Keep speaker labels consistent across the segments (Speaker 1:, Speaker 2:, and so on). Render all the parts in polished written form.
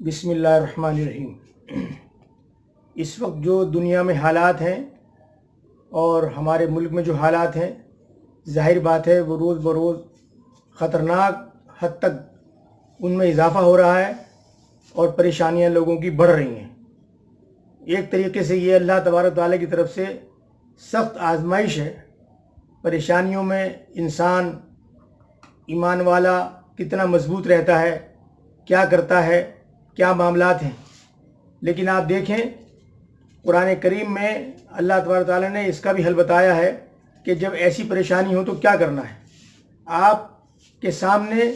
Speaker 1: بسم اللہ الرحمن الرحیم۔ اس وقت جو دنیا میں حالات ہیں اور ہمارے ملک میں جو حالات ہیں، ظاہر بات ہے وہ روز بروز خطرناک حد تک ان میں اضافہ ہو رہا ہے اور پریشانیاں لوگوں کی بڑھ رہی ہیں۔ ایک طریقے سے یہ اللہ تبارک تعالیٰ کی طرف سے سخت آزمائش ہے۔ پریشانیوں میں انسان ایمان والا کتنا مضبوط رہتا ہے، کیا کرتا ہے، کیا معاملات ہیں۔ لیکن آپ دیکھیں قرآن کریم میں اللہ تبارک تعالیٰ نے اس کا بھی حل بتایا ہے کہ جب ایسی پریشانی ہو تو کیا کرنا ہے۔ آپ کے سامنے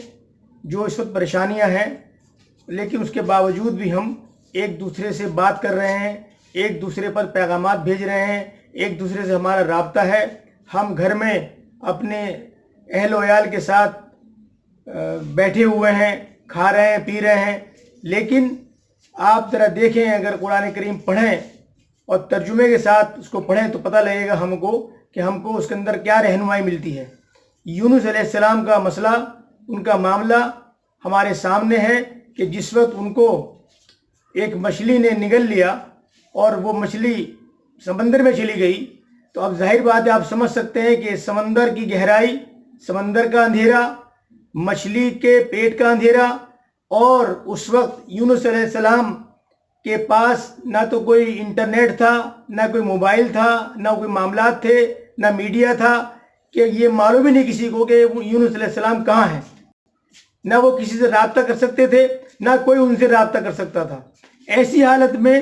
Speaker 1: جو اس وقت پریشانیاں ہیں، لیکن اس کے باوجود بھی ہم ایک دوسرے سے بات کر رہے ہیں، ایک دوسرے پر پیغامات بھیج رہے ہیں، ایک دوسرے سے ہمارا رابطہ ہے، ہم گھر میں اپنے اہل و عیال کے ساتھ بیٹھے ہوئے ہیں، کھا رہے ہیں، پی رہے ہیں۔ لیکن آپ ذرا دیکھیں، اگر قرآن کریم پڑھیں اور ترجمے کے ساتھ اس کو پڑھیں تو پتہ لگے گا ہم کو کہ ہم کو اس کے اندر کیا رہنمائی ملتی ہے۔ یونس علیہ السلام کا مسئلہ، ان کا معاملہ ہمارے سامنے ہے کہ جس وقت ان کو ایک مچھلی نے نگل لیا اور وہ مچھلی سمندر میں چلی گئی، تو اب ظاہر بات ہے آپ سمجھ سکتے ہیں کہ سمندر کی گہرائی، سمندر کا اندھیرا، مچھلی کے پیٹ کا اندھیرا، اور اس وقت یونس علیہ السلام کے پاس نہ تو کوئی انٹرنیٹ تھا، نہ کوئی موبائل تھا، نہ کوئی معاملات تھے، نہ میڈیا تھا، کہ یہ معلوم ہی نہیں کسی کو کہ یونس علیہ السلام کہاں ہیں۔ نہ وہ کسی سے رابطہ کر سکتے تھے، نہ کوئی ان سے رابطہ کر سکتا تھا۔ ایسی حالت میں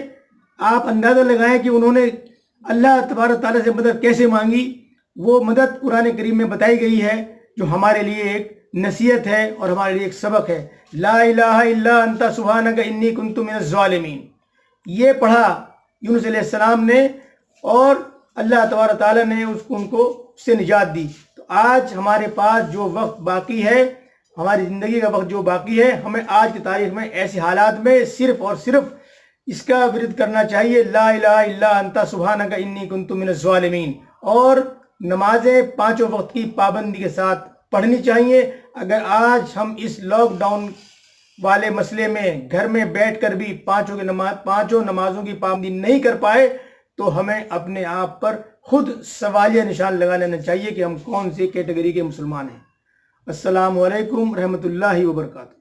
Speaker 1: آپ اندازہ لگائیں کہ انہوں نے اللہ تبارک تعالیٰ سے مدد کیسے مانگی۔ وہ مدد قرآن کریم میں بتائی گئی ہے، جو ہمارے لیے ایک نصیحت ہے اور ہمارے لیے ایک سبق ہے۔ لا الہ الا انت سبحانک انی کنت من الظالمین، یہ پڑھا یونس علیہ السلام نے اور اللہ تبارک تعالیٰ نے ان کو اس سے نجات دی۔ تو آج ہمارے پاس جو وقت باقی ہے، ہماری زندگی کا وقت جو باقی ہے، ہمیں آج کی تاریخ میں ایسے حالات میں صرف اور صرف اس کا ورد کرنا چاہیے، لا الہ الا انت سبحانک انی کنت من الظالمین، اور نمازیں پانچوں وقت کی پابندی کے ساتھ پڑھنی چاہیے۔ اگر آج ہم اس لاک ڈاؤن والے مسئلے میں گھر میں بیٹھ کر بھی پانچوں نمازوں کی پابندی نہیں کر پائے تو ہمیں اپنے آپ پر خود سوالیہ نشان لگا لینا چاہیے کہ ہم کون سی کیٹیگری کے مسلمان ہیں۔ السلام علیکم رحمۃ اللہ وبرکاتہ۔